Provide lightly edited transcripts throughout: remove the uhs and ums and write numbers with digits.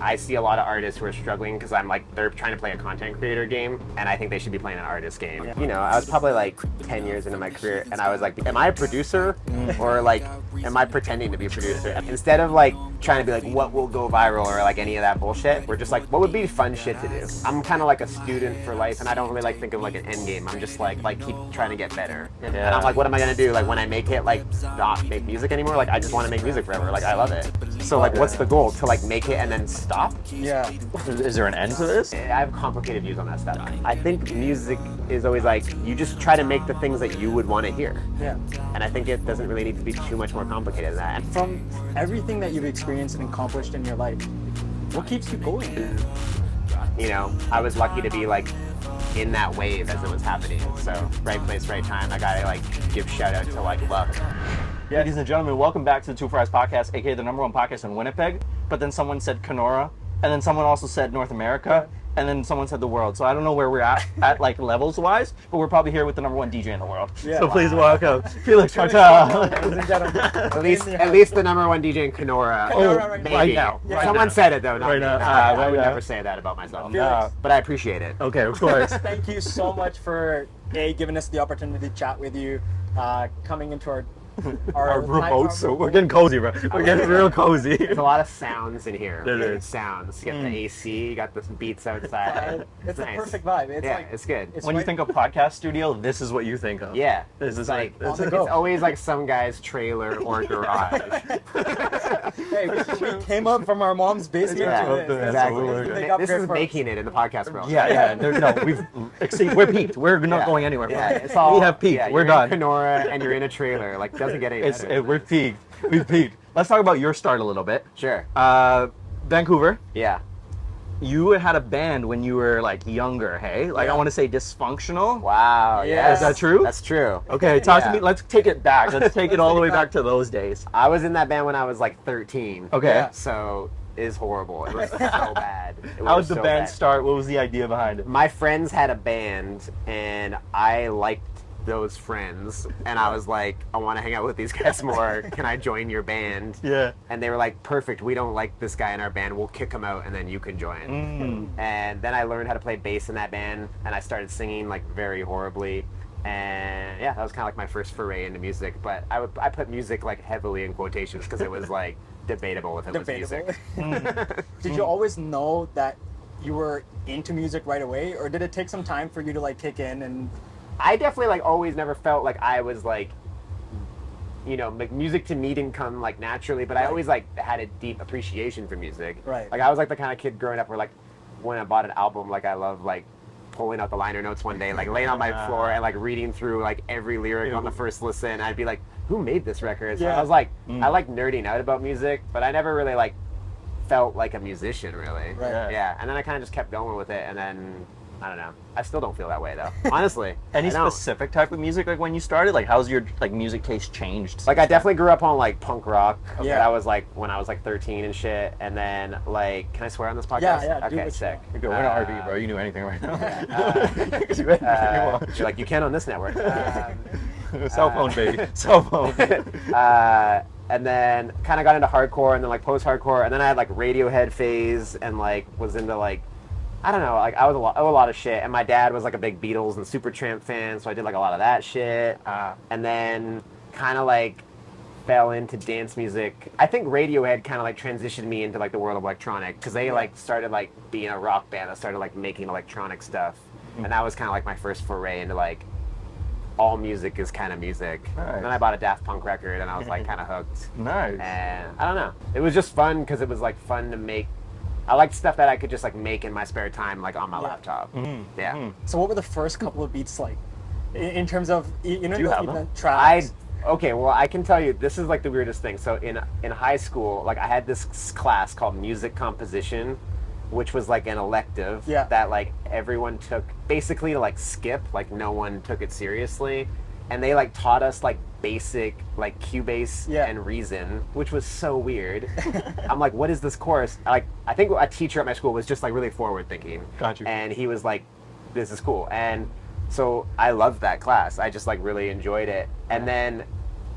I see a lot of artists who are struggling because I'm like, they're trying to play a content creator game, and I think they should be playing an artist game. You know, I was probably like 10 years into my career, and I was like, am I a producer, or like, am I pretending to be a producer? Instead of like trying to be like, what will go viral, or like any of that bullshit, we're just like, what would be fun shit to do? I'm kind of like a student for life, and I don't really like think of like an end game. I'm just like keep trying to get better. And I'm like, what am I gonna do? Like when I make it, like not make music anymore? Like I just want to make music forever. Like I love it. So like, what's the goal? To like make it and then stop? Yeah. Is there an end to this? I have complicated views on that stuff. I think music is always like, you just try to make the things that you would want to hear. Yeah. And I think it doesn't really need to be too much more complicated than that. From everything that you've experienced and accomplished in your life, what keeps you going? You know, I was lucky to be like in that wave as it was happening. So right place, right time. I gotta like give shout out to like luck. Yeah, ladies and gentlemen, welcome back to the Two Fries Podcast, aka the #1 podcast in Winnipeg. But then someone said Kenora, and then someone also said North America, and then someone said the world. So I don't know where we're at like levels wise, but we're probably here with the #1 DJ in the world. Yeah. So please welcome Felix Cartal. Ladies and gentlemen. At least the #1 DJ in Kenora. Kenora right now. Yeah. Someone said it though, not Right me. now. No, Ah, I right would now. never say that about myself. Felix. But I appreciate it. Okay, of course. Thank you so much for giving us the opportunity to chat with you, coming into our remote, so we're getting cozy, bro. We're getting real cozy. There's a lot of sounds in here. There Good is. sounds. You got the AC, you got the beats outside. It's a nice. perfect vibe. It's Yeah, like it's good. it's When you right- think of podcast studio, this is what you think of. Yeah. This is It's like on the it's go. always like some guy's trailer or garage. Hey, we came up from our mom's basement Yeah, to this. exactly. This is a big This upgrade is for us. making it in the podcast world. Yeah. We're peaked. We're not Yeah. going anywhere. Yeah, bro. it's all, we have peaked. yeah, we're you're done. in Kenora and you're in a trailer. Like, doesn't get any better. We're peaked. We've peaked. Let's talk about your start a little bit. Sure. Vancouver. Yeah. You had a band when you were like younger, hey? Like Yeah. I want to say dysfunctional. Wow. Yeah. Yes. Is that true? That's true. Okay, talk to Yeah. me. Let's take it back. Let's take it all the way back to those days. I was in that band when I was like 13. Okay. Yeah. So it is horrible. It was so bad. It How was did the so band bad. start? What was the idea behind it? My friends had a band, and I liked those friends, and I was like, I want to hang out with these guys more. Can I join your band? Yeah. And they were like, perfect. We don't like this guy in our band. We'll kick him out, and then you can join. And then I learned how to play bass in that band, and I started singing like very horribly. And yeah, that was kind of like my first foray into music. But I put music like heavily in quotations because it was like debatable if it was Debatable. music. Did you always know that you were into music right away, or did it take some time for you to like kick in and? I definitely like always never felt like I was like, you know, like music to me didn't come like naturally, but I always like had a deep appreciation for music. Right. Like I was like the kind of kid growing up where like when I bought an album, like I love like pulling out the liner notes one day, like laying on my floor and like reading through like every lyric on the first listen. I'd be like, who made this record? So Yeah. I was like, I like nerding out about music, but I never really like felt like a musician really. Right. Yeah. And then I kind of just kept going with it, and then I don't know. I still don't feel that way though. Honestly. Any I don't. specific type of music like when you started? Like how's your like music taste changed? Like I definitely grew up on like punk rock. Yeah. That was like when I was like 13 and shit. And then like, can I swear on this podcast? Yeah, do Okay, what sick. you We're not RV, bro. You knew anything right now. You're like, you can on this network. Cell phone, baby. Cell phone. And then kind of got into hardcore, and then like post-hardcore, and then I had like Radiohead phase, and like was into like, I don't know, like I was a lot of shit. And my dad was like a big Beatles and Supertramp fan, so I did like a lot of that shit. And then kind of like fell into dance music. I think Radiohead kind of like transitioned me into like the world of electronic, because they like started like being a rock band that started like making electronic stuff, and that was kind of like my first foray into like all music is kind of music. Nice. And then I bought a Daft Punk record, and I was like kind of hooked. Nice. And I don't know, it was just fun because it was like fun to make. I liked stuff that I could just like make in my spare time, like on my laptop. Yeah. So what were the first couple of beats like, in terms of you know Do you have the them? tracks? Okay, well, I can tell you, this is like the weirdest thing. So in high school, like I had this class called music composition, which was like an elective Yeah. that like everyone took basically to like skip, like no one took it seriously. And they like taught us like basic like Cubase Yeah. and Reason, which was so weird. I'm like, what is this course? Like, I think a teacher at my school was just like really forward thinking. Got you. And he was like, this is cool. And so I loved that class. I just like really enjoyed it. And then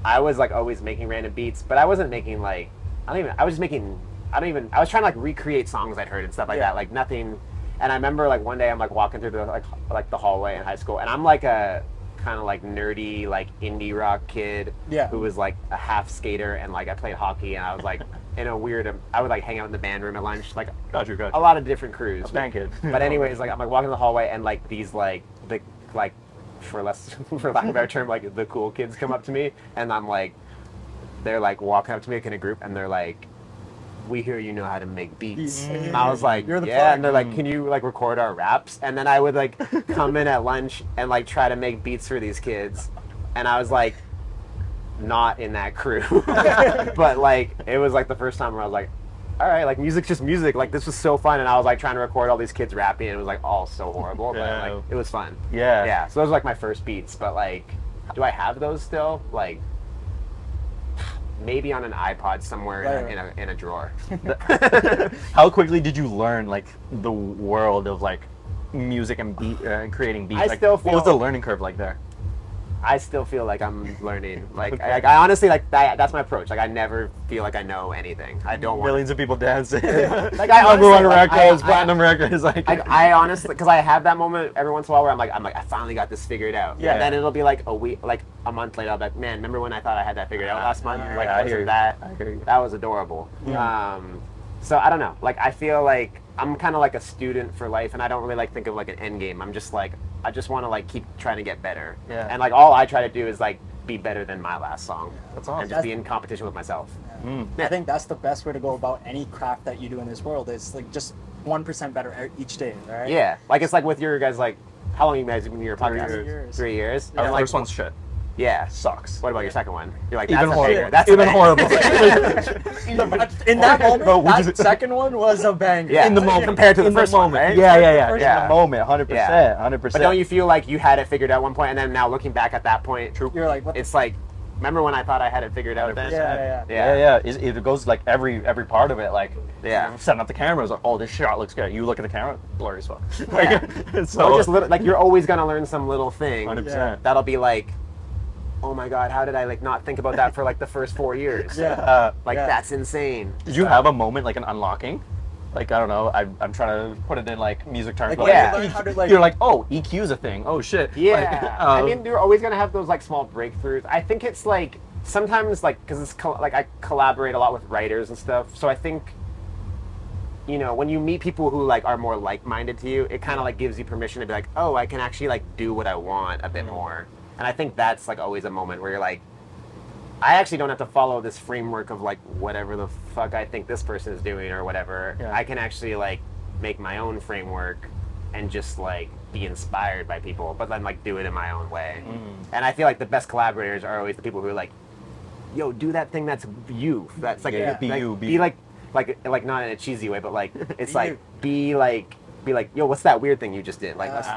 I was like always making random beats, but I wasn't making like, I was just making I was trying to like recreate songs I'd heard and stuff like that, like nothing. And I remember like one day I'm like walking through the like the hallway in high school, and I'm like a kind of like nerdy like indie rock kid who was like a half skater, and like I played hockey, and I was like in a weird, I would like hang out in the band room at lunch, like a lot of different crews. Band kid. But anyways, like I'm like walking the hallway, and like these like the like for lack of a better term, like the cool kids come up to me, and I'm like, they're like walking up to me like in a group, and they're like, we hear you know how to make beats. And I was like, yeah, and they're like, can you like record our raps? And then I would like come in at lunch and like try to make beats for these kids, and I was like not in that crew. But like it was like the first time where I was like, all right, like music's just music, like this was so fun. And I was like trying to record all these kids rapping, and it was like all so horrible, but like it was fun. Yeah, so those were like my first beats. But like, do I have those still? Like maybe on an iPod somewhere in a drawer. How quickly did you learn like the world of like music and creating beats? What was the learning curve like there? I still feel like I'm learning. Like I honestly like that's my approach. Like I never feel like I know anything. I don't want millions of people dancing. Like I number one records, platinum records. Like I honestly, because I have that moment every once in a while where I'm like I finally got this figured out. Yeah. And then it'll be like a week, like a month later, I'll be like, man, remember when I thought I had that figured out last month? Like I hear that. I hear you. That was adorable. Yeah. So I don't know. Like I feel like I'm kind of like a student for life, and I don't really like think of like an end game. I'm just like I just want to like keep trying to get better. Yeah. And like all I try to do is like be better than my last song. That's awesome. And just be in competition with myself. I think that's the best way to go about any craft that you do in this world. Is like just 1% better each day, right? Yeah. Like it's like with your guys, like how long you guys been in your podcast? 3 years. 3 years. Our And, like, first one's shit. Yeah. Sucks. What about your second one? You're like, Even that's horrible. a banger. That's Even a horrible. In that moment, Bro, that second one was a banger. Yeah. In the moment. Compared to the In the first one, moment. right? Yeah. Yeah. In the moment, 100%. Yeah. 100%. But don't you feel like you had it figured out at one point, and then now looking back at that point, You're like, what? it's like, remember when I thought I had it figured out then? Yeah. It goes like every part of it. Like setting up the cameras. Like, oh, this shot looks good. You look at the camera, blurry as fuck. Yeah. So Or just like you're always gonna learn some little thing 100%. that'll be like, oh my god, how did I like not think about that for like the first 4 years? Like that's insane. Did you have a moment like an unlocking? Like I don't know. I'm trying to put it in like music terms. Like, but, when you learn how to, like, you're like, oh, EQ's a thing. Oh shit. Yeah. Like, I mean, you're always gonna have those like small breakthroughs. I think it's like sometimes like because it's like I collaborate a lot with writers and stuff. So I think, you know, when you meet people who like are more like-minded to you, it kind of like gives you permission to be like, oh, I can actually like do what I want a bit more. And I think that's like always a moment where you're like, I actually don't have to follow this framework of like whatever the fuck I think this person is doing or whatever. Yeah. I can actually like make my own framework and just like be inspired by people, but then like do it in my own way. And I feel like the best collaborators are always the people who are like, yo, do that thing that's you. That's like, be like, you. be like not in a cheesy way, but like it's Be like you. be like, yo, what's that weird thing you just did? Like, let's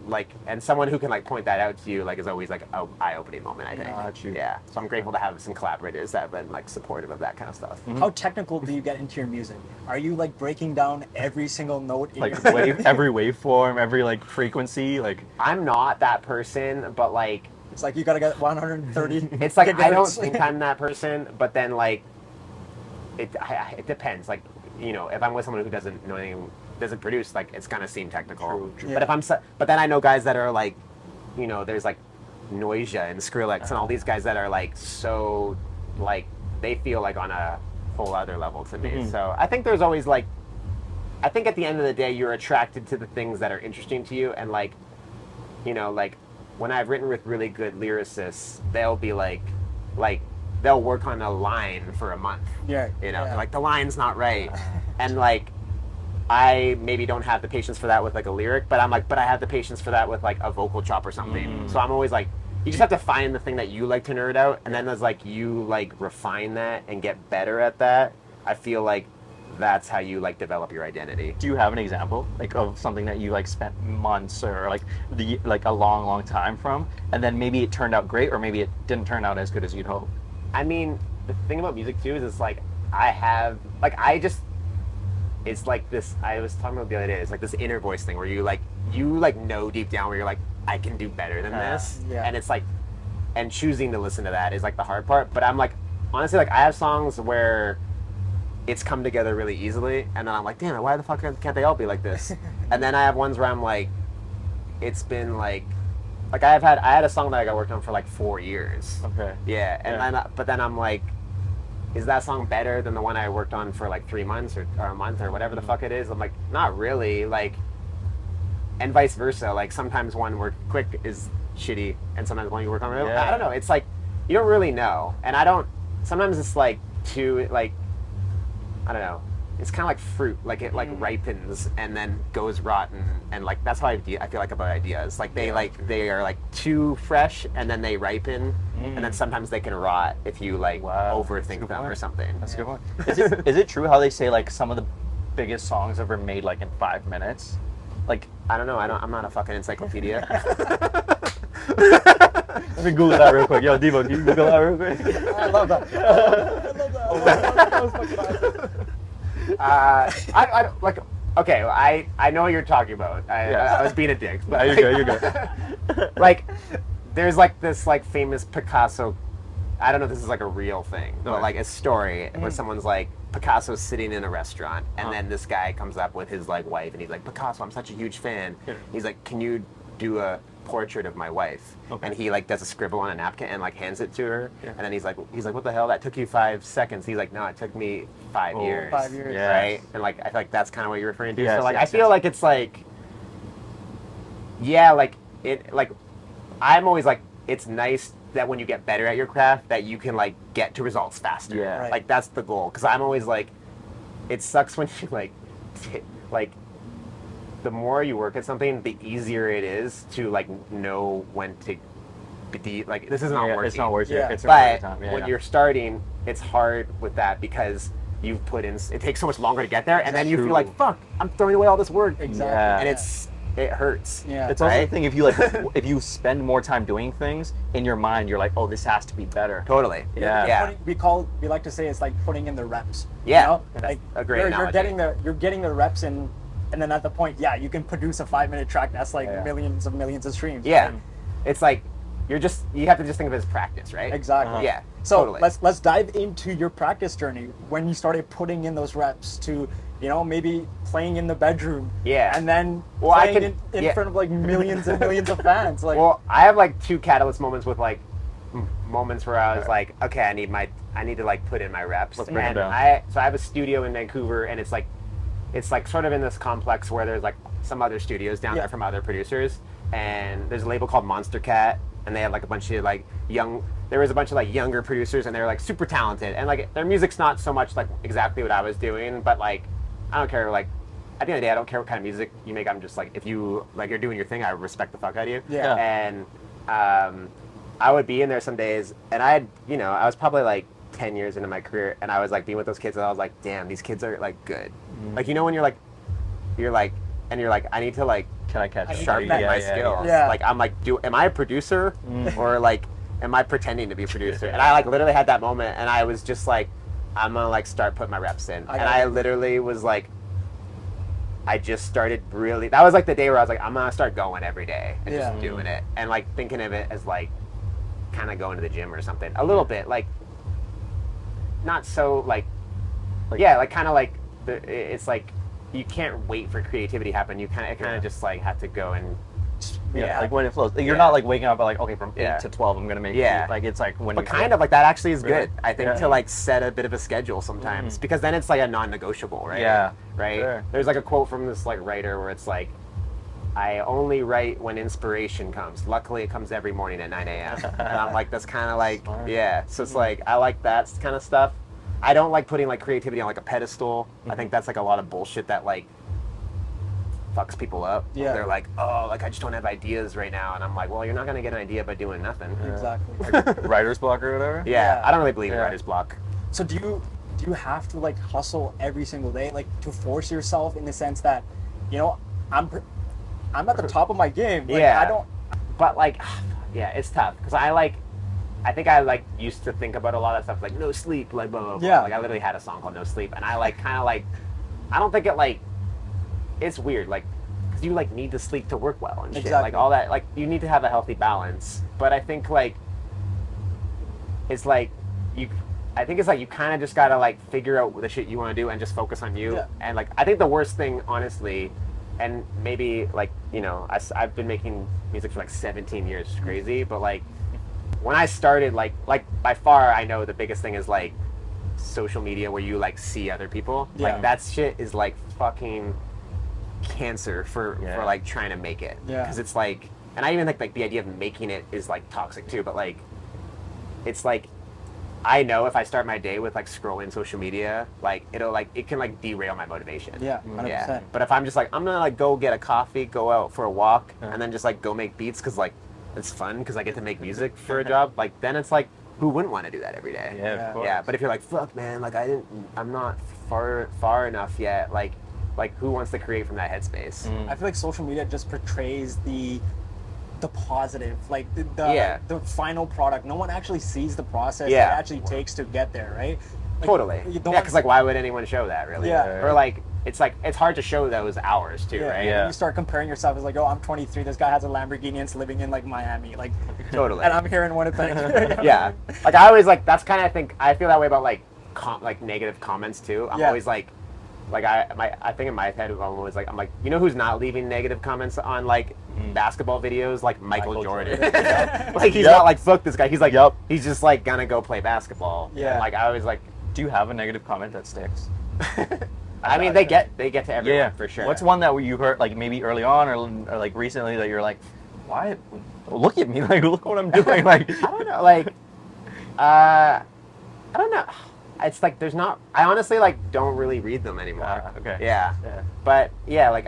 like, and someone who can like point that out to you, like, is always like an eye-opening moment, I think. Got you. Yeah. So I'm grateful to have some collaborators that have been like supportive of that kind of stuff. How technical do you get into your music? Are you like breaking down every single note? In like your every waveform, every like frequency, like I'm not that person, but like, It's like you gotta get 130. it's like I don't gigahertz. think I'm that person, but then like, it depends. Like, you know, if I'm with someone who doesn't know anything, doesn't produce, like it's gonna seem technical. True. But if but then I know guys that are like, you know, there's like Noisia and Skrillex and all these guys that are like so like they feel like on a whole other level to me. So I think there's always like, I think at the end of the day you're attracted to the things that are interesting to you, and like, you know, like when I've written with really good lyricists, they'll be like they'll work on a line for a month. Yeah. You know, yeah. like the line's not right, and like I maybe don't have the patience for that with like a lyric, but I'm like, but I have the patience for that with like a vocal chop or something. So I'm always like, you just have to find the thing that you like to nerd out, and then there's like you like refine that and get better at that. I feel like that's how you like develop your identity. do you have an example like of something that you like spent months or like a long time from, and then maybe it turned out great or maybe it didn't turn out as good as you'd hope? I mean, the thing about music too is it's like it's like this, I was talking about the other day, it's like this inner voice thing where you know deep down where you're like, I can do better than this. Yeah. And it's like, and choosing to listen to that is like the hard part. But I'm like, honestly, like I have songs where it's come together really easily, and then I'm like, damn it, why the fuck can't they all be like this? And then I have ones where I'm like, it's been like I had a song that I got worked on for like 4 years. Okay. Yeah, and but then I'm like, is that song better than the one I worked on for like 3 months or a month or whatever the fuck it is? I'm like, not really. Like, and vice versa. Like sometimes one work quick is shitty, and sometimes one you work on really. I don't know. It's like you don't really know, and I don't. Sometimes it's like too like, I don't know. It's kind of like fruit, like it like ripens and then goes rotten, and like that's how I feel like about ideas. Like they are like too fresh, and then they ripen, and then sometimes they can rot if you like overthink them or something. That's a good one. Is it true how they say like some of the biggest songs ever made like in 5 minutes? Like I don't know. I'm not a fucking encyclopedia. Let me Google that real quick. Yo, Devo, can you Google that real quick? I love that. I love that. That was fucking awesome. I like. Okay, I know what you're talking about. I was being a dick. But You're good. Like, there's like this like famous Picasso. I don't know if this is like a real thing, but like a story where someone's like, Picasso's sitting in a restaurant, and then this guy comes up with his like wife, and he's like, Picasso, I'm such a huge fan. He's like, can you do a portrait of my wife? And he like does a scribble on a napkin and like hands it to her, and then he's like, what the hell? That took you 5 seconds. He's like, no, it took me 5 years. 5 years, right? And like I feel like that's kind of what you're referring to. Yes, so like yes, I feel like it's like, yeah, like it like I'm always like, it's nice that when you get better at your craft that you can like get to results faster. Yeah. Right. Like that's the goal. Because I'm always like, it sucks when you like the more you work at something, the easier it is to like know when to be like, this is not working. It's not working. Yeah. It's But time. when you're starting, it's hard with that because you've put in. It takes so much longer to get there, and then you feel like, fuck, I'm throwing away all this work. Exactly. Yeah. And it hurts. Yeah. It's also the thing, if you like, if you spend more time doing things in your mind, you're like, oh, this has to be better. Totally. Yeah. We like to say it's like putting in the reps. Yeah. You know? That's Like a great analogy. you're getting the reps in, and then at the point, you can produce a 5-minute track that's like millions of streams. Yeah. Right? It's like you have to just think of it as practice, right? Exactly. Yeah. So totally. let's dive into your practice journey when you started putting in those reps to, maybe playing in the bedroom. Yeah. And then Well, I playing can- in front of like millions and millions of fans. Like, Well, I have like 2 catalyst moments with like moments where I was like, okay, I need to like put in my reps. Let's break them down. I have a studio in Vancouver, and it's like sort of in this complex where there's like some other studios down there from other producers, and there's a label called Monster Cat, and they have like a bunch of like there was a bunch of like younger producers, and they're like super talented, and like their music's not so much like exactly what I was doing, but like I don't care, like at the end of the day I don't care what kind of music you make. I'm just like, if you like you're doing your thing, I respect the fuck out of you. Yeah. And I would be in there some days, and I was probably like 10 years into my career, and I was like being with those kids, and I was like, damn, these kids are like good. Like, when you're like I need to like Can I catch sharpen my skills. Yeah. Like I'm like, am I a producer or like am I pretending to be a producer? And I like literally had that moment, and I was just like, I'm gonna like start putting my reps in, and I literally was like, I just started really. That was like the day where I was like, I'm gonna start going every day and just doing it, and like thinking of it as like kind of going to the gym or something a little bit, like not so like kind of like it's like you can't wait for creativity to happen. You kind of just like have to go and like when it flows. You're not like waking up like, okay, from 8 to 12 I'm gonna make it. Like it's like when but you kind of like that actually is Really? good, I think, to like set a bit of a schedule sometimes, because then it's like a non-negotiable, right? Yeah. Right. Sure. There's like a quote from this like writer where it's like, I only write when inspiration comes. Luckily, it comes every morning at 9 a.m. And I'm like, that's kind of like, So it's like, I like that kind of stuff. I don't like putting like creativity on like a pedestal. I think that's like a lot of bullshit that like fucks people up. Yeah. They're like, oh, like I just don't have ideas right now. And I'm like, well, you're not going to get an idea by doing nothing. Exactly. writer's block or whatever. Yeah. I don't really believe in writer's block. So do you have to like hustle every single day, like to force yourself in the sense that, I'm at the top of my game. Like, I don't. But like, it's tough because I think I like used to think about a lot of stuff like no sleep, like blah blah blah. Yeah. Like I literally had a song called No Sleep, and I like kind of like, I don't think it like, it's weird like, because you like need to sleep to work well and shit. Exactly. Like all that, like you need to have a healthy balance. But I think like, it's like I think it's like you kind of just gotta like figure out the shit you want to do and just focus on you. Yeah. And like I think the worst thing, honestly, and maybe like I've been making music for like 17 years, it's crazy. But like when I started, like by far, I know the biggest thing is like social media where you like see other people. Yeah. Like that shit is like fucking cancer for like trying to make it. Yeah. Because it's like, and I even think like the idea of making it is like toxic too. But like, it's like, I know if I start my day with like scrolling social media, like it can like derail my motivation. Yeah, 100%. Yeah. But if I'm just like, I'm gonna like go get a coffee, go out for a walk, and then just like go make beats because like it's fun because I get to make music for a job. Like then it's like, who wouldn't want to do that every day? Yeah, of course. Yeah. But if you're like, fuck, man, like I'm not far enough yet. Like who wants to create from that headspace? I feel like social media just portrays the positive, like the final product. No one actually sees the process it actually takes to get there, right? Like, Totally. you Yeah, don't because like why would anyone show that really? Yeah. Or like it's hard to show those hours too, right? Yeah. You start comparing yourself as like, oh, I'm 23. This guy has a Lamborghini and is living in like Miami, like Totally. and I'm here in Winnipeg. Yeah. Like I always like that's kind of I feel that way about like negative comments too. I'm always like I think in my head I'm always like you know who's not leaving negative comments on like basketball videos, like Michael Jordan. Like he's not like fuck this guy. He's like he's just like gonna go play basketball. Yeah. And, like I always like. Do you have a negative comment that sticks? I mean they get to everyone for sure. What's one that you heard like maybe early on or like recently that you're like, why? Look at me, like look what I'm doing. Like I don't know, like I don't know. It's like there's not. I honestly like don't really read them anymore. Okay. Yeah. But yeah, like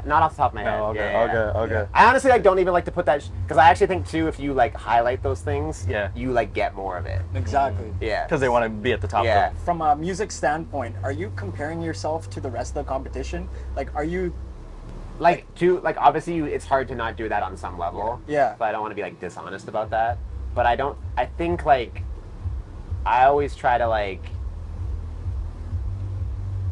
not off the top of my head. No, okay, Yeah. okay. I honestly like don't even like to put that because I actually think too if you like highlight those things, you like get more of it. Exactly. Yeah. Because they want to be at the top. Yeah. From a music standpoint, are you comparing yourself to the rest of the competition? Like, are you Like obviously it's hard to not do that on some level. Yeah. But I don't want to be like dishonest about that. But I think like I always try to like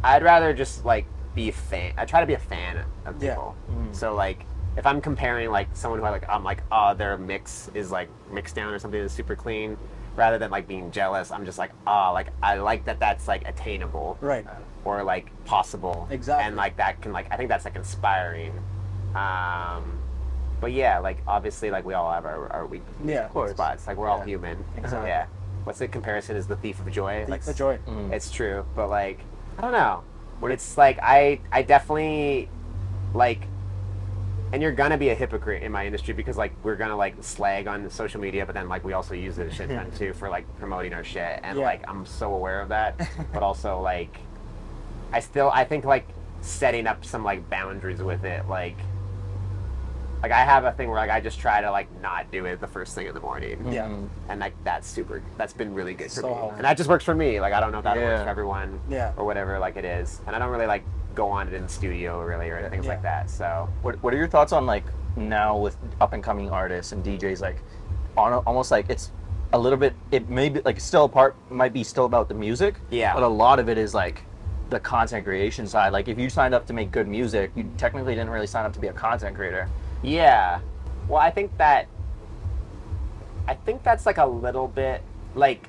I'd rather just like be a fan. I try to be a fan of people. So like if I'm comparing like someone who I'm like, oh, their mix is like mixed down or something that's super clean, rather than like being jealous, I'm just like, oh, like I like that's like attainable. right? Or like possible. Exactly. And like that can like I think that's like inspiring. But yeah, like obviously like we all have our weak spots. Like we're all human. Exactly. Yeah. What's the comparison is the thief of joy. Like The joy. it's true. But like I don't know. It's like I definitely like and you're gonna be a hypocrite in my industry because like we're gonna like slag on social media, but then like we also use it a shit ton too for like promoting our shit. And like I'm so aware of that. But also like I think like setting up some like boundaries with it, like I have a thing where like I just try to like not do it the first thing in the morning. Yeah. And like that's been really good for So me. helpful. And that just works for me. Like I don't know if that works for everyone or whatever like it is. And I don't really like go on it in the studio really or things like that. So What are your thoughts on like now with up and coming artists and DJs like almost like it's a little bit it may be like might be still about the music. Yeah. But a lot of it is like the content creation side. Like if you signed up to make good music, you technically didn't really sign up to be a content creator. Yeah. Well, I think that's like a little bit like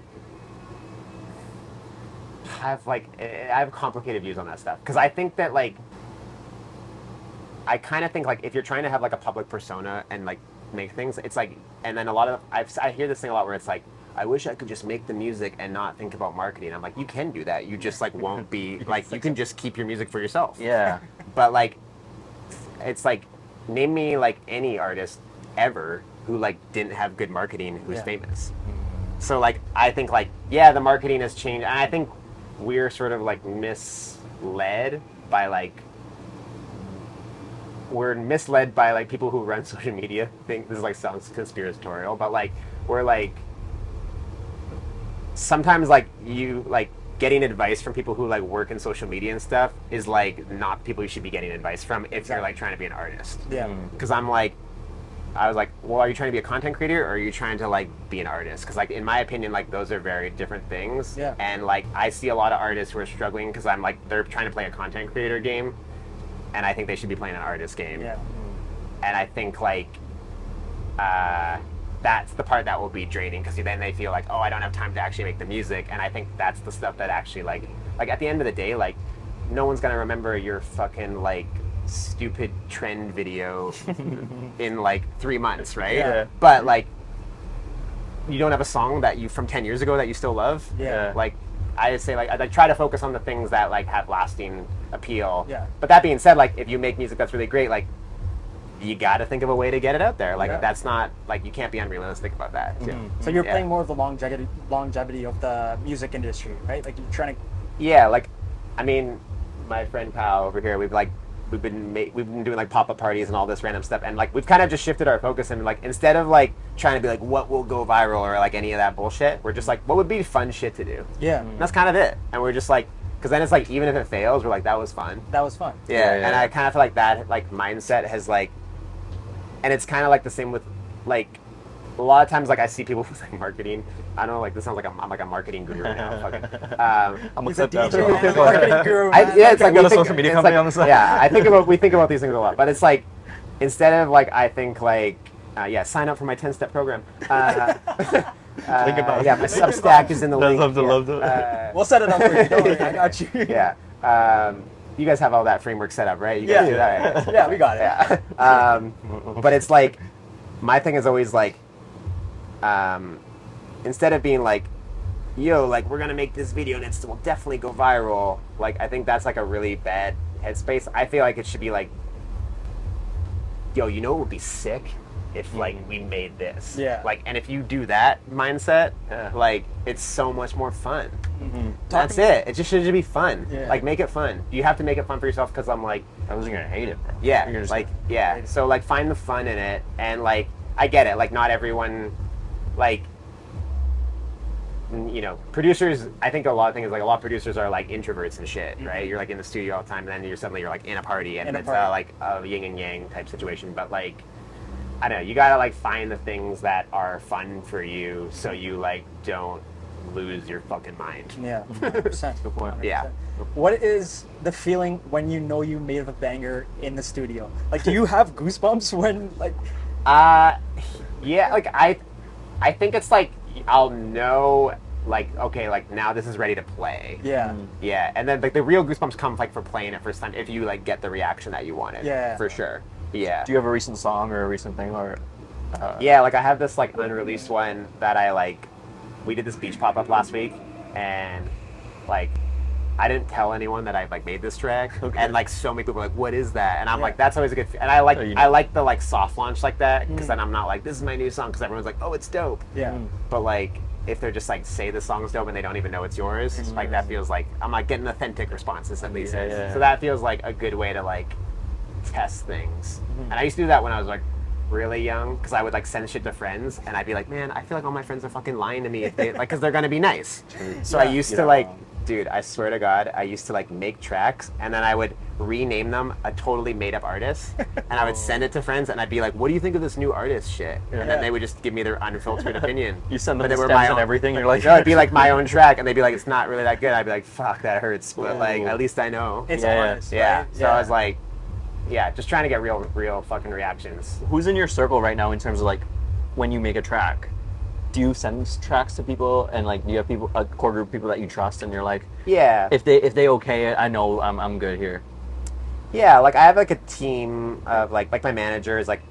I have complicated views on that stuff because I think that like I kind of think like if you're trying to have like a public persona and like make things, it's like and then a lot of I hear this thing a lot where it's like I wish I could just make the music and not think about marketing. I'm like, you can do that. You just like won't be like you can just keep your music for yourself. Yeah. But like it's like name me like any artist ever who like didn't have good marketing who's famous. So like I think like the marketing has changed and I think we're sort of like misled by like people who run social media. I think this like sounds conspiratorial, but like we're like sometimes like you like getting advice from people who like work in social media and stuff is like not people you should be getting advice from if you're like trying to be an artist. Yeah. Because I was like, well, are you trying to be a content creator or are you trying to like be an artist? Because like in my opinion, like those are very different things. Yeah. And like I see a lot of artists who are struggling because I'm like they're trying to play a content creator game, and I think they should be playing an artist game. Yeah. And I think like that's the part that will be draining because then they feel like, oh, I don't have time to actually make the music. And I think that's the stuff that actually like at the end of the day, like no one's gonna remember your fucking like stupid trend video in like 3 months, right? Yeah. But like you don't have a song that you from 10 years ago that you still love. Yeah. Like I say, like I try to focus on the things that like have lasting appeal. Yeah. But that being said, like if you make music that's really great, like you got to think of a way to get it out there. Like that's not like you can't be unrealistic about that. So you're playing more of the longevity of the music industry, right? Like you're trying to. Yeah, like I mean, my friend Pal over here, we've been doing like pop-up parties and all this random stuff, and like we've kind of just shifted our focus and like instead of like trying to be like what will go viral or like any of that bullshit, we're just like what would be fun shit to do. Yeah. And that's kind of it. And we're just like, because then it's like even if it fails, we're like that was fun. That was fun. Yeah. And I kind of feel like that like mindset has like, and it's kind of like the same with like a lot of times like I see people with like marketing. I don't know, like this sounds like I'm like a marketing guru right now. Fucking, I'm He's a a DJ, man, a marketing guru. yeah, it's like got we a think, social media it's company like, on the side. Yeah, we think about these things a lot, but it's like instead of like I think like sign up for my 10-step program. Think about it. Yeah, my Substack is in the link. Love to. We'll set it up for you. Don't worry, I got you. Yeah. You guys have all that framework set up, right? You guys do that, right? Yeah, we got it. Yeah. But it's like my thing is always like instead of being like, yo, like we're gonna make this video and it will definitely go viral, like I think that's like a really bad headspace. I feel like it should be like, yo, you know what would be sick if like we made this. Yeah. Like, and if you do that mindset, like it's so much more fun. That's it. It just should be fun. Yeah. Like make it fun. You have to make it fun for yourself because I'm like, I was gonna hate it, bro. yeah, You're just like gonna- yeah. So like find the fun in it, and like I get it. Like not everyone, like you know, producers. I think a lot of things like a lot of producers are like introverts and shit, right? You're like in the studio all the time, and then you're like in a party, and it's like a yin and yang type situation. But like I don't know, you gotta like find the things that are fun for you, so you like don't lose your fucking mind. Yeah, 100%. Good point. 100%. Yeah. What is the feeling when you know you made a banger in the studio? Like, do you have goosebumps when like? Yeah, like I think it's like I'll know like okay, like now this is ready to play. Yeah. Yeah, and then like the real goosebumps come like for playing it first time if you like get the reaction that you wanted. Yeah. For sure. Yeah. Do you have a recent song or a recent thing or? Yeah, like I have this like unreleased one that I like. We did this beach pop-up last week, and like I didn't tell anyone that I like made this track, and like so many people were like, "What is that?" And I'm like, "That's always a good." And I like the like soft launch like that because then I'm not like, "This is my new song," because everyone's like, "Oh, it's dope." Yeah. But like if they're just like say the song's dope and they don't even know it's yours, like that feels like I'm like getting authentic responses at least. Yeah. So that feels like a good way to like test things. And I used to do that when I was like really young because I would like send shit to friends and I'd be like, man, I feel like all my friends are fucking lying to me if they like because they're gonna be nice. So I used to like, dude, I swear to God, I used to like make tracks and then I would rename them a totally made up artist and I would send it to friends and I'd be like, what do you think of this new artist shit? And then they would just give me their unfiltered opinion. You send them But the they were stems my and own- everything. You're like, No, it'd be like my own track and they'd be like, it's not really that good. I'd be like, fuck, that hurts. But like, at least I know. It's Yeah, honest. Yeah. Right? So I was like, yeah, just trying to get real fucking reactions. who's in your circle right now in terms of like when you make a track? Do you send tracks to people and like do you have people a core group of people that you trust and you're like, Yeah. if they okay it, I know I'm good here. Yeah, like I have like a team of like my manager is like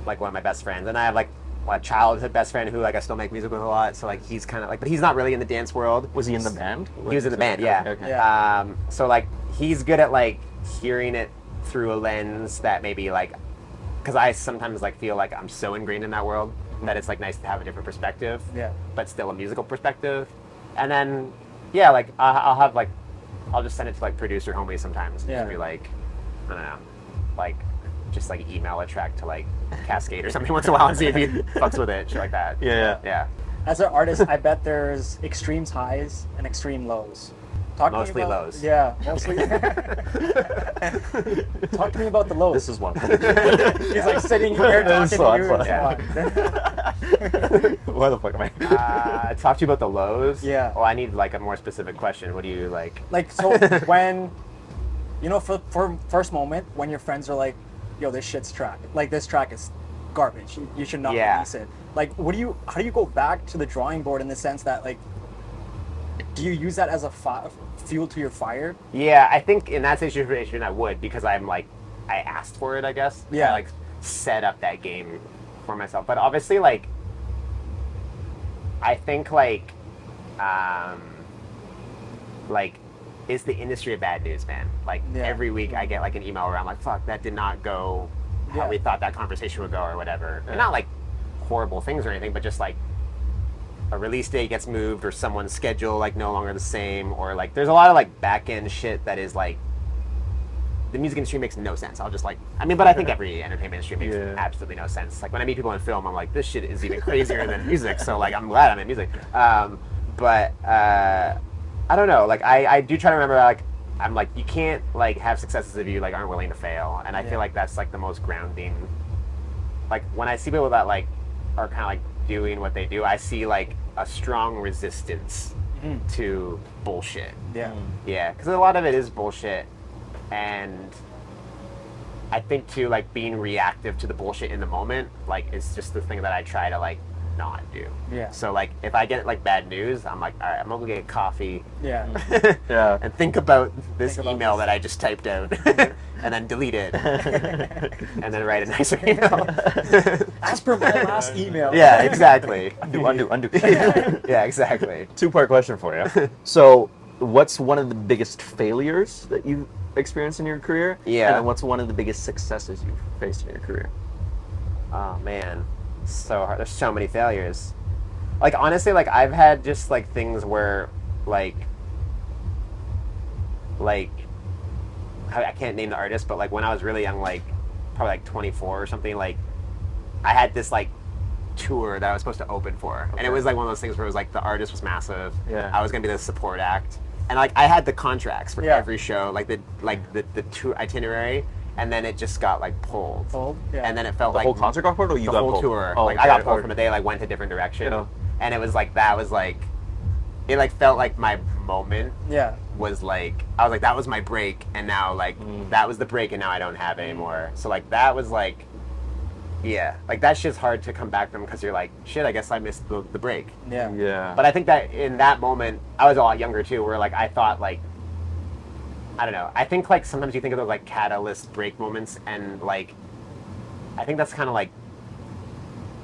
one of my best friends, and I have like my childhood best friend who like I still make music with a lot. So like he's kind of like, but he's not really in the dance world. Was he in the band? He was in the band, yeah. Okay. Yeah. So like he's good at like hearing it through a lens that maybe like, because I sometimes like feel like I'm so ingrained in that world that it's like nice to have a different perspective. Yeah. But still a musical perspective, and then yeah, like I'll have like I'll just send it to like producer homies sometimes and just be like, I don't know, like just like email a track to like Cascade or something once in a while and see if he fucks with it, shit like that. Yeah. As an artist, I bet there's extremes highs and extreme lows. Talk to me Mostly about- lows. Yeah, mostly. Talk to me about the lows. This is one. He's like sitting here That talking is to you. fun. It's fun. Why the fuck am I? Talk to you about the lows. Yeah. Well, I need like a more specific question. What do you like? Like, so when, you know, for first moment, when your friends are like, yo, this shit's track. Like, this track is garbage. You should not Yeah. release it. Like, how do you go back to the drawing board in the sense that, like, do you use that as a fuel to your fire? Yeah, I think in that situation I would, because I'm like, I asked for it, I guess. Yeah. I like set up that game for myself. But obviously, like, I think like, is the industry of bad news, man? Like every week I get like an email where I'm like, fuck, that did not go how we thought that conversation would go or whatever. And not like horrible things or anything, but just like a release date gets moved or someone's schedule like no longer the same, or like there's a lot of like back end shit that is like, the music industry makes no sense. I'll just like, I mean, but I think every entertainment industry makes absolutely no sense. Like when I meet people in film, I'm like, this shit is even crazier than music. So like, I'm glad I'm in music. But I don't know. Like I do try to remember, like, I'm like, you can't like have successes if you like aren't willing to fail. And I feel like that's like the most grounding. Like when I see people that like are kind of like doing what they do, I see like a strong resistance to bullshit. Yeah, because a lot of it is bullshit. And I think too, like being reactive to the bullshit in the moment, like is just the thing that I try to like not do. Yeah. So like if I get like bad news, I'm like, all right, I'm gonna get a coffee. And think about this email that I just typed out, and then delete it, and then write a nicer email. As per my last email. Yeah, exactly. Undo. Yeah, exactly. Two-part question for you. So, what's one of the biggest failures that you've experienced in your career? Yeah. And then what's one of the biggest successes you've faced in your career? Oh man, so hard. There's so many failures. Like honestly, like I've had just like things where like I can't name the artist, but like when I was really young, like probably like 24 or something, like I had this like tour that I was supposed to open for, and it was like one of those things where it was like the artist was massive. I was gonna be the support act, and like I had the contracts for every show, like the tour itinerary, and then it just got like pulled. And then it felt the like whole concert got pulled, or you the got whole pulled? tour. Oh, like okay. I got pulled from a day, like went a different direction, and it was like that was like it like felt like my moment. Was like I was like that was my break, and now like that was the break, and now I don't have it anymore. So like that was like. Yeah, like that shit's hard to come back from, because you're like, shit, I guess I missed the break. Yeah. But I think that in that moment, I was a lot younger too, where like I thought like, I don't know. I think like sometimes you think of those like catalyst break moments, and like, I think that's kind of like,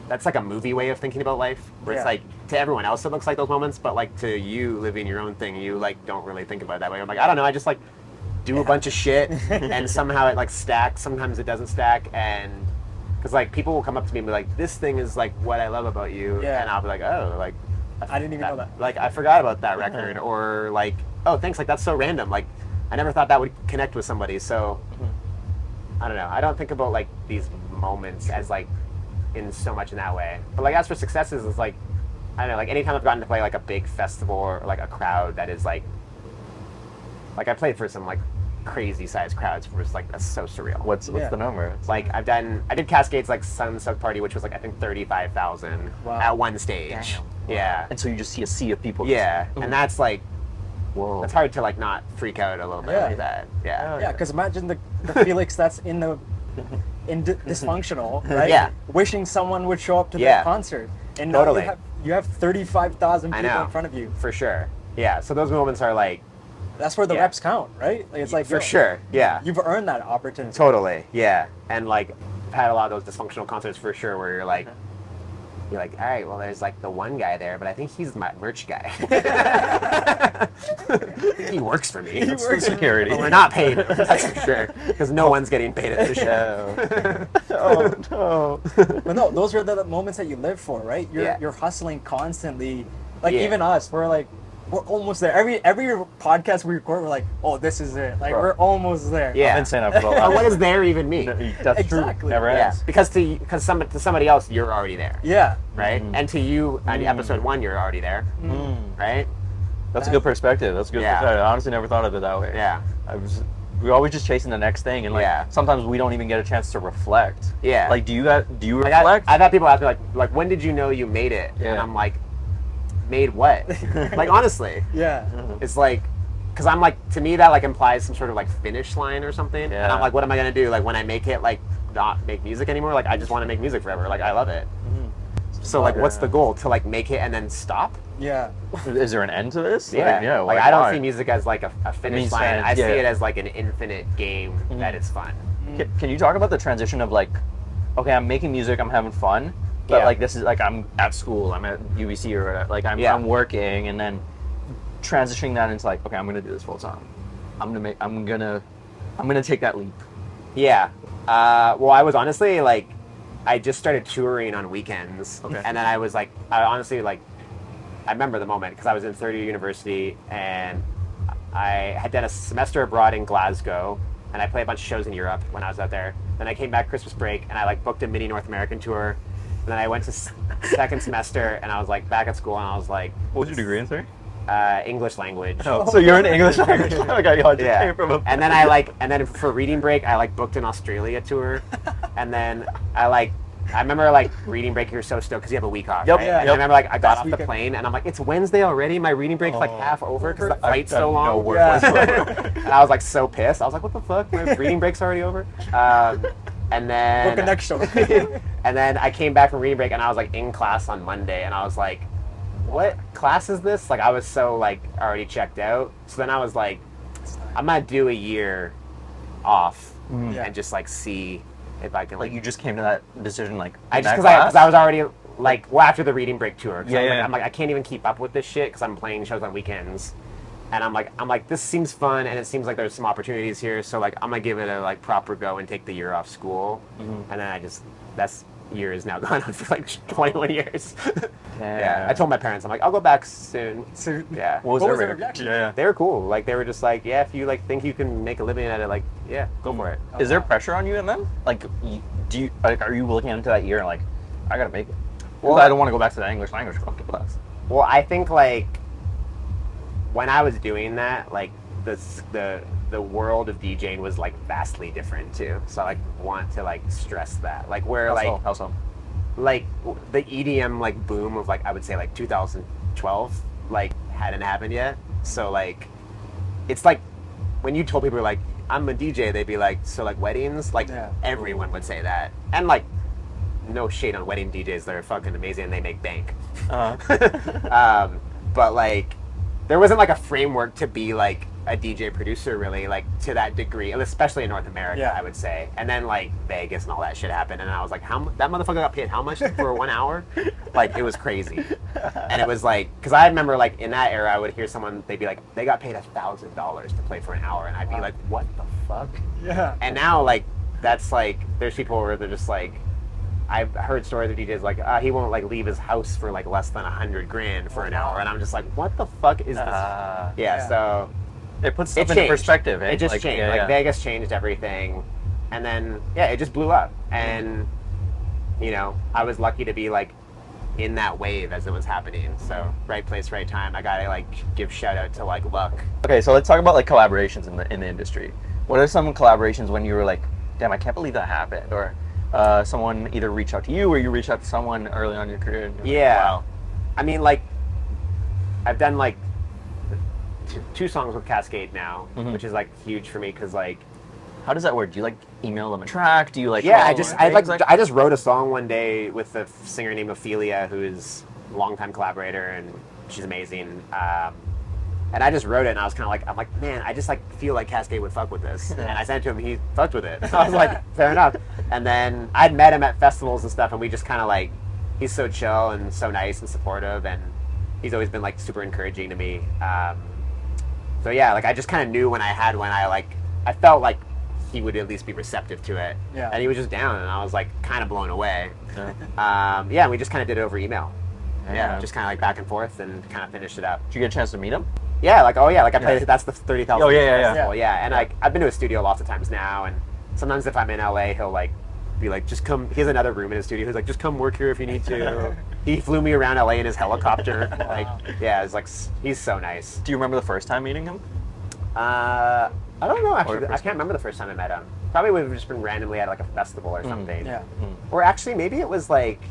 that's like a movie way of thinking about life, where it's like, to everyone else it looks like those moments, but like to you living your own thing, you like don't really think about it that way. I'm like, I don't know, I just like do a bunch of shit, and somehow it like stacks, sometimes it doesn't stack, and because like people will come up to me and be like, this thing is like what I love about you, and I'll be like, oh, like I didn't even know that. Like I forgot about that record, or like, oh, thanks, like that's so random, like I never thought that would connect with somebody. So I don't know, I don't think about like these moments as like in so much in that way. But like as for successes, it's like, I don't know, like anytime I've gotten to play like a big festival or like a crowd that is like I played for some like crazy sized crowds, where it's like that's so surreal. What's the number? Like I did Cascade's like Sunsoak party, which was like I think 35,000 at one stage. Damn. Yeah. And so you just see a sea of people. Yeah, and that's like, whoa. That's hard to like not freak out a little bit like that. Yeah, because imagine the Felix that's dysfunctional, right? Yeah. Wishing someone would show up to the concert, and now you have 35,000 people in front of you. For sure. Yeah. So those moments are like. That's where the reps count, right? Like it's like for sure. Yeah. You've earned that opportunity. Totally. Yeah. And like I've had a lot of those dysfunctional concerts for sure, where you're like, all right, well, there's like the one guy there, but I think he's my merch guy. He works for me. He works security. But we're not paid him, that's for sure, because no one's getting paid at the show. Oh no. But no, those are the moments that you live for, right? You're hustling constantly. Like even us, we're almost there. Every podcast we record, we're like, oh, this is it. Like we're almost there. Yeah. I've been saying that for a while. What does there even mean? That's exactly. true. Never ends. Because to somebody else, you're already there. Yeah. Right? And to you, on episode 1, you're already there. Right? That's a good perspective. That's a good perspective. I honestly never thought of it that way. Yeah. We're always just chasing the next thing, and like sometimes we don't even get a chance to reflect. Yeah. Like, do you reflect? I've had people ask me like when did you know you made it? Yeah. And I'm like, made what? Like honestly. Yeah. It's like because I'm like, to me that like implies some sort of like finish line or something, and I'm like, what am I gonna do? Like when I make it, like not make music anymore? Like I just want to make music forever. Like I love it. So like, what's the goal? To like make it and then stop? Yeah. Is there an end to this? Yeah. Like, I don't why? see music as like a finish line. I see it as like an infinite game that is fun. Can you talk about the transition of like, okay, I'm making music, I'm having fun, but like this is like I'm at school, I'm at UBC or like I'm working, and then transitioning that into like, okay, I'm gonna do this full time. I'm gonna take that leap. Yeah. Well, I was honestly like, I just started touring on weekends, and then I was like, I honestly like, I remember the moment because I was in third year university and I had done a semester abroad in Glasgow, and I played a bunch of shows in Europe when I was out there. Then I came back Christmas break and I like booked a mini North American tour. And then I went to second semester and I was like back at school and I was like, what was your degree in, sorry? English language. Oh, so you're an English language. And then and then for reading break, I like booked an Australia tour, and then I remember like reading break, you're so stoked because you have a week off. Yep. Right? Yeah. And I remember like I got off weekend. the plane and I'm like, it's Wednesday already. My reading break's like half over because the flight's so long. No work whatsoever. And I was like so pissed. I was like, what the fuck? My reading break's already over. And then Book a next show. and then I came back from reading break and I was like in class on Monday and I was like, what class is this? Like I was so like already checked out. So then I was like, I'm gonna do a year off and just like see if I can Like you just came to that decision like because I was already like, well, after the reading break tour. I'm like I can't even keep up with this shit because I'm playing shows on weekends. And I'm like, this seems fun, and it seems like there's some opportunities here. So like, I'm gonna give it a like proper go and take the year off school. And then that's year is now gone on for like 21 years. Yeah. I told my parents, I'm like, I'll go back soon. Yeah. What was their reaction? Yeah. They were cool. Like they were just like, yeah, if you like think you can make a living at it, like, yeah, go for it. Is there pressure on you and then? Like, are you looking into that year and like, I gotta make it? Well, I don't want to go back to the English language class. Well, I think like when I was doing that, like the world of DJing was like vastly different too. So I like want to like stress that, like where How so? Like the EDM like boom of like I would say like 2012 like hadn't happened yet. So like it's like when you told people like I'm a DJ, they'd be like, so like weddings, like everyone would say that, and like no shade on wedding DJs, they're fucking amazing and they make bank. But like there wasn't like a framework to be like a DJ producer really like to that degree, especially in North America, I would say. And then like Vegas and all that shit happened, and I was like, that motherfucker got paid how much for 1 hour? Like it was crazy. And it was like, because I remember like in that era, I would hear someone, they'd be like, they got paid $1,000 to play for an hour, and I'd be like, what the fuck? Yeah. And now like that's like there's people where they're just like, I've heard stories of DJs like he won't like leave his house for like less than $100,000 for an hour, and I'm just like, what the fuck is this? So it puts stuff into perspective. It just changed. Like Vegas changed everything, and then it just blew up. And you know, I was lucky to be like in that wave as it was happening. So right place, right time. I gotta like give shout out to like luck. Okay, so let's talk about like collaborations in the industry. What are some collaborations when you were like, damn, I can't believe that happened, or someone either reached out to you or you reached out to someone early on in your career? And you're like, wow. I mean, like I've done like two songs with Cascade now, which is like huge for me because like, how does that work? Do you like email them a track? Do you like? I just wrote a song one day with a singer named Ophelia, who is a longtime collaborator, and she's amazing. And I just wrote it, and I was kind of like, I'm like, man, I just like feel like Cascade would fuck with this. And I sent it to him, he fucked with it. I was like, fair enough. And then I'd met him at festivals and stuff, and we just kind of like, he's so chill and so nice and supportive, and he's always been like super encouraging to me. So yeah, like I just kind of knew when I felt like he would at least be receptive to it. Yeah. And he was just down, and I was like kind of blown away. And we just kind of did it over email. Yeah, just kind of like back and forth and kind of finished it up. Did you get a chance to meet him? Yeah, like I played. That's the 30,000. Oh yeah. Festival. And like I've been to his studio lots of times now, and sometimes if I'm in LA, he'll like be like, just come. He has another room in his studio. He's like, just come work here if you need to. He flew me around LA in his helicopter. Like, it's like he's so nice. Do you remember the first time meeting him? I don't know actually. I can't remember the first time I met him. Probably would have just been randomly at like a festival or something. Or actually, maybe it was like,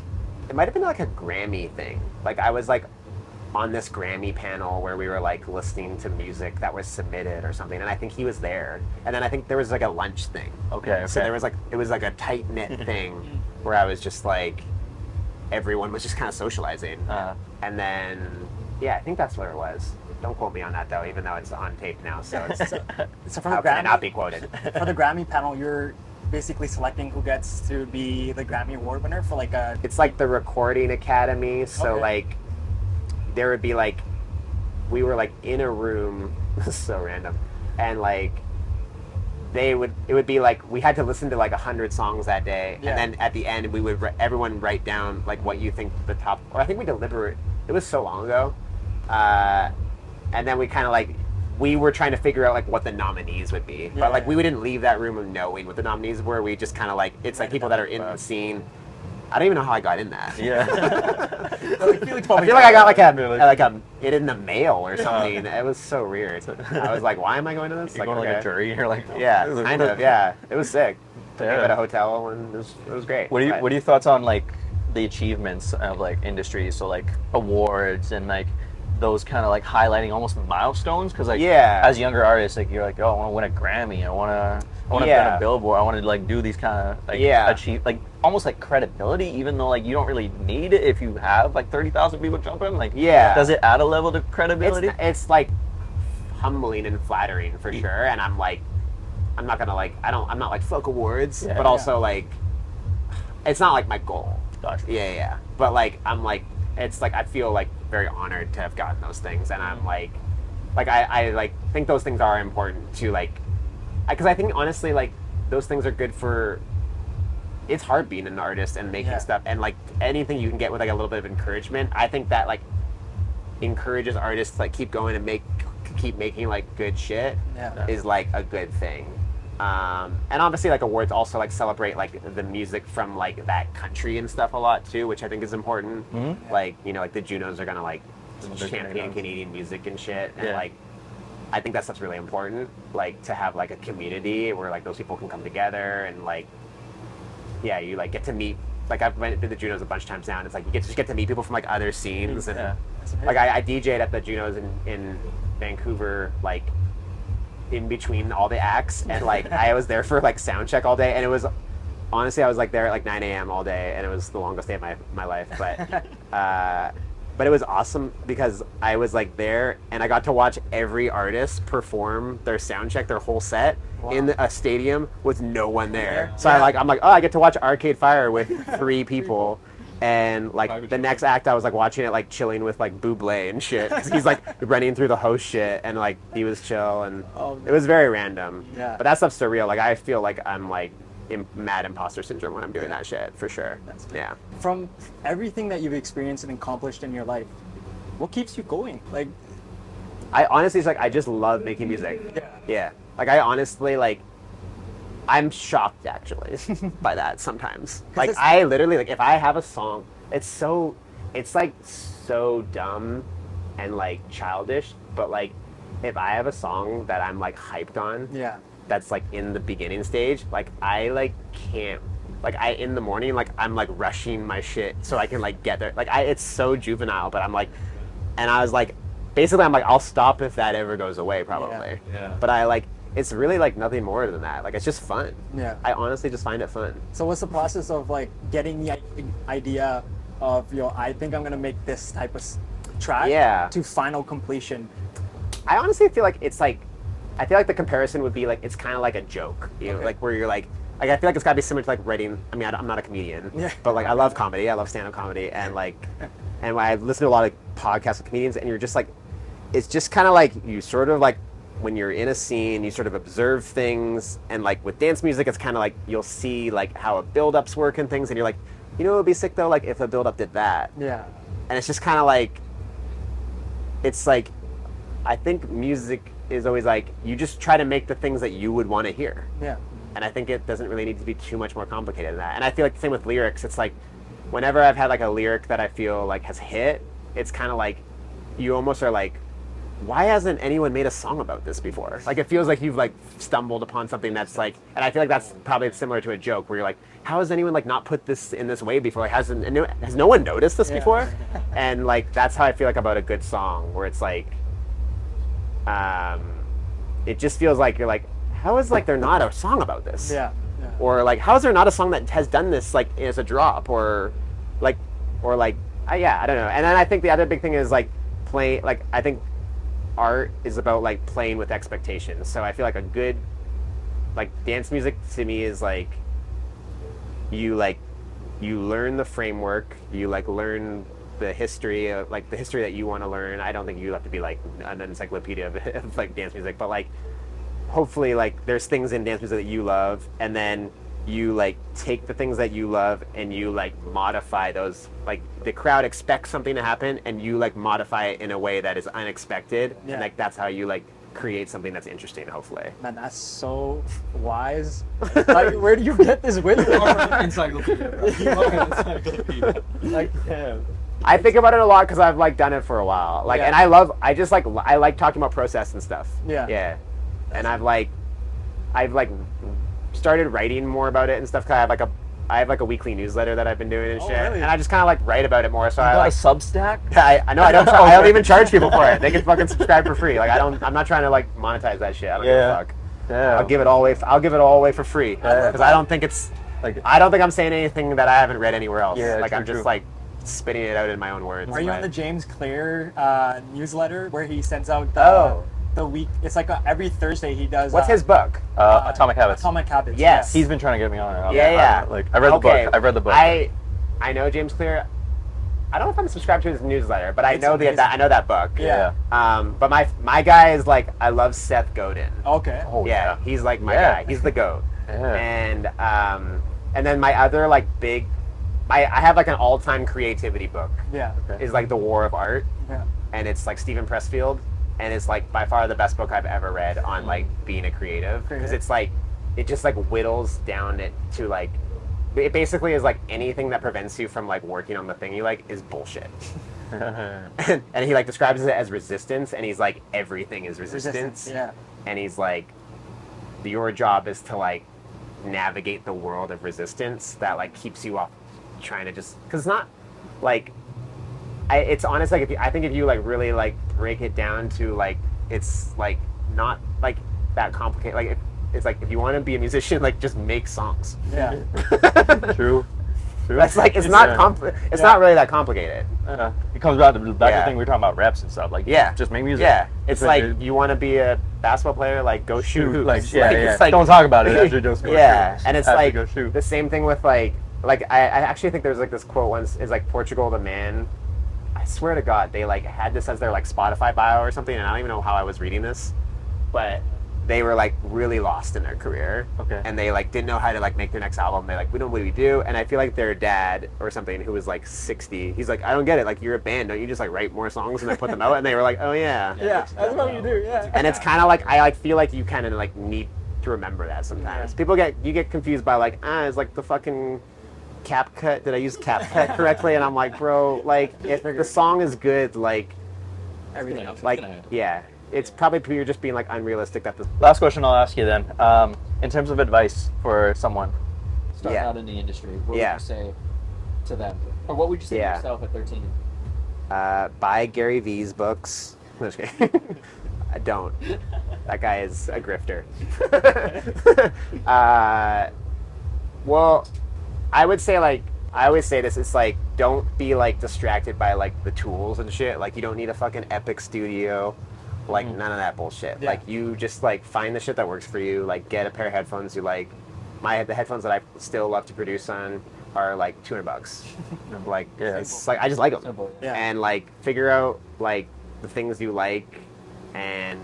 it might have been like a Grammy thing. Like I was like on this Grammy panel where we were like listening to music that was submitted or something, and I think he was there. And then I think there was like a lunch thing. Okay. So there was like, it was like a tight knit thing where I was just like, everyone was just kind of socializing. And then, yeah, I think that's what it was. Don't quote me on that though, even though it's on tape now. So it's So for how the can I Grammy, not be quoted? for the Grammy panel, you're basically selecting who gets to be the Grammy Award winner for like a. It's like the Recording Academy. So Okay. like, there would be like, we were like in a room, this is so random, and like, it would be like, we had to listen to like 100 songs that day, Yeah. and then at the end we would everyone write down like what you think the top, or I think we deliberate, it was so long ago, and then we kind of like, we were trying to figure out like what the nominees would be, Yeah. but like we wouldn't leave that room knowing what the nominees were. We just kind of like, it's like people that are in the scene. I don't even know how I got in that. Yeah. Felix I feel like I got like it in the mail or something. It was so weird. I was like, why am I going to this? You're going like a jury. You're like, Yeah, kind of. Yeah, it was sick. Yeah. At a hotel, and it was great. What are your thoughts on like the achievements of like industries? So like awards and like those kind of like highlighting almost milestones, because like as younger artists, like you're like, oh, I want to win a Grammy, I want to win a Billboard, I want to like do these kind of like achieve like almost like credibility, even though like you don't really need it if you have like 30,000 people jumping. Like does it add a level to credibility? It's like humbling and flattering for sure, and I'm like, I'm not gonna like, I'm not like fuck awards, but also like, it's not like my goal. Gotcha. Yeah. But like, I'm like, it's like, I feel like very honored to have gotten those things, and I'm like I like think those things are important to like, because I think honestly like those things are good for, it's hard being an artist and making stuff, and like anything you can get with like a little bit of encouragement, I think that like encourages artists to like keep going and keep making like good shit is like a good thing. And obviously like awards also like celebrate like the music from like that country and stuff a lot too, which I think is important. Like, you know, like the Junos are gonna like champion Canadian music and shit, and like I think that stuff's really important, like to have like a community where like those people can come together and like you like get to meet, like I've been to the Junos a bunch of times now, and it's like you just get to meet people from like other scenes, and like I DJ'd at the Junos in Vancouver, like in between all the acts, and like I was there for like sound check all day, and it was honestly, I was like there at like 9 a.m. all day, and it was the longest day of my life, but it was awesome because I was like there and I got to watch every artist perform their sound check, their whole set in a stadium with no one there. So I'm like, oh, I get to watch Arcade Fire with 3 people. And like the next act, I was like watching it, like chilling with like Bublé and shit. 'Cause he's like running through the host shit, and like he was chill, and it was very random. Yeah. But that stuff's surreal. Like I feel like I'm like mad imposter syndrome when I'm doing that shit for sure. Yeah. From everything that you've experienced and accomplished in your life, what keeps you going? Like, I honestly, it's like I just love making music. Yeah. Like I honestly like, I'm shocked actually by that sometimes. Like I literally, like if I have a song, it's like so dumb and like childish, but like if I have a song that I'm like hyped on, that's like in the beginning stage, like I like can't, like I in the morning, like I'm like rushing my shit so I can like get there. Like it's so juvenile, but I'm like, and I was like, basically I'm like, I'll stop if that ever goes away probably. But I like, it's really like nothing more than that. Like it's just fun. I honestly just find it fun. So what's the process of like getting the idea of, I think I'm gonna make this type of track to final completion? I honestly feel like it's like, I feel like the comparison would be like, it's kind of like a joke, you know, like where you're like I feel like it's gotta be similar to like writing. I mean, I'm not a comedian, but like I love comedy. I love stand-up comedy, and like, and I listen to a lot of podcasts with comedians, and you're just like, it's just kind of like you sort of like, when you're in a scene, you sort of observe things, and like with dance music, it's kind of like you'll see like how a build-ups work and things, and you're like, you know, it would be sick though, like if a build-up did that. And it's just kind of like, it's like, I think music is always like, you just try to make the things that you would want to hear. And I think it doesn't really need to be too much more complicated than that. And I feel like the same with lyrics. It's like, whenever I've had like a lyric that I feel like has hit, it's kind of like, you almost are like why hasn't anyone made a song about this before? Like, it feels like you've like stumbled upon something that's like, and I feel like that's probably similar to a joke where you're like, how has anyone like not put this in this way before? Like, has no one noticed this before? And like, that's how I feel like about a good song, where it's like, it just feels like you're like, how is like there not a song about this? Yeah. Or like, how is there not a song that has done this like as a drop, or like, yeah, I don't know. And then I think the other big thing is like I think art is about like playing with expectations. So I feel like a good like dance music to me is like you learn the framework, you like learn the history of like the history that you want to learn. I don't think you have to be like an encyclopedia of like dance music, but like hopefully like there's things in dance music that you love, and then you like take the things that you love and you like modify those. Like the crowd expects something to happen and you like modify it in a way that is unexpected, and like that's how you like create something that's interesting, hopefully. Man, that's so wise. Like, where do you get this wisdom? Encyclopedia. Like, damn. I think about it a lot because I've like done it for a while. Like, and I like talking about process and stuff. Yeah. And I've like started writing more about it and stuff. Cause I have like a weekly newsletter that I've been doing and shit. Really? And I just kind of like write about it more. So I got like a Substack? I know I don't. I don't even charge people for it. They can fucking subscribe for free. Like I'm not trying to like monetize that shit. I don't give a fuck. Yeah. I'll give it all away for free because I don't think it's like I don't think I'm saying anything that I haven't read anywhere else. Yeah, like true, I'm just like spitting it out in my own words. Are you on the James Clear newsletter where he sends out the week? It's like every Thursday he does. What's his book? Atomic Habits. Atomic Habits. Yes. He's been trying to get me on it. Yeah. Like I read the book. I've read the book. I know James Clear. I don't know if I'm subscribed to his newsletter, but I know that book. Yeah. But my guy is like, I love Seth Godin. Okay. Oh, Yeah, he's like my guy. He's the GOAT. And then my other like big, I have like an all-time creativity book. Yeah. Is like The War of Art. Yeah. And it's like Stephen Pressfield, and it's like by far the best book I've ever read on like being a creative, because it's like it just like whittles down it to like it basically is like anything that prevents you from like working on the thing you like is bullshit. And he like describes it as resistance, and he's like everything is resistance. Yeah. And he's like your job is to like navigate the world of resistance that like keeps you off trying to just because it's not like it's honest. Like I think if you like really like break it down to like it's like not like that complicated. Like it's like if you want to be a musician, like just make songs. Yeah. True. That's like it's not not really that complicated. It comes back to the thing we were talking about reps and stuff. Like just make music. Yeah, it's like you want to be a basketball player, like go shoot. It's like don't talk about it. Actually, just go shoot. And it's like go shoot. the same thing with like I actually think there's like this quote once is like Portugal the Man. I swear to God, they like had this as their like Spotify bio or something, and I don't even know how I was reading this, but they were like really lost in their career. Okay. And they like didn't know how to like make their next album. They like, we don't know what we do. And I feel like their dad or something who was like 60, he's like, I don't get it. Like you're a band, don't you just like write more songs and then put them out? And they were like, oh yeah. Yeah, that's what you do. Yeah. And it's kind of like I like feel like you kind of like need to remember that sometimes. People get confused by like it's like the fucking CapCut. Did I use CapCut correctly? And I'm like, bro, like if the song is good, like Everything else. like it's probably you're just being like unrealistic that the Last question I'll ask you then. In terms of advice for someone starting out in the industry, what would you say to them? Or what would you say to yourself at 13? buy Gary V's books. I'm just kidding. I don't. That guy is a grifter. Well, I would say I always say this, it's like, don't be like distracted by like the tools and shit. Like you don't need a fucking epic studio. Like none of that bullshit. Yeah. Like you just like find the shit that works for you. Like get a pair of headphones you like. The headphones that I still love to produce on are like $200. Like it's like I just like them. Simple. Yeah. And like figure out like the things you like, and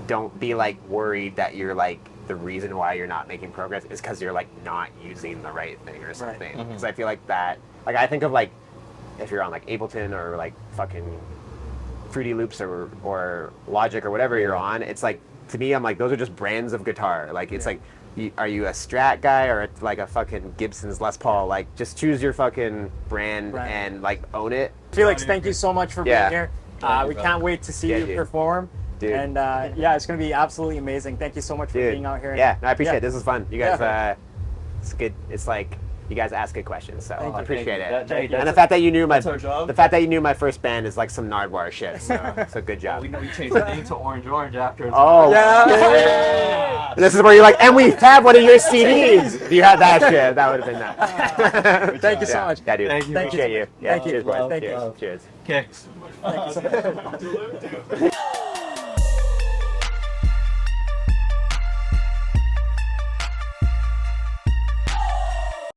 don't be like worried that you're like the reason why you're not making progress is because you're like not using the right thing or something. Because I feel like that, like I think of like if you're on like Ableton or like fucking Fruity Loops or Logic or whatever you're on, it's like, to me, I'm like, those are just brands of guitar. Like it's like, are you a Strat guy or like a fucking Gibson's Les Paul? Like just choose your fucking brand and like own it. Felix, thank you so much for being here. We can't wait to see you perform. Dude. And yeah, it's gonna be absolutely amazing. Thank you so much for being out here. Yeah, no, I appreciate it. This is fun. You guys, it's good. It's like you guys ask good questions, so I appreciate it. And the fact that you knew my first band is like some Nardwuar shit. So good job. We know you changed the name to Orange Orange after. Oh yeah. This is where you're like, and we have one of your CDs. If you had that shit, that would have been that. Thank you so much. Yeah, dude. Thank you. Appreciate you. Yeah, Thank you. Cheers, boys. Thank you. Cheers. Cheers. Kicks. Thank you so much.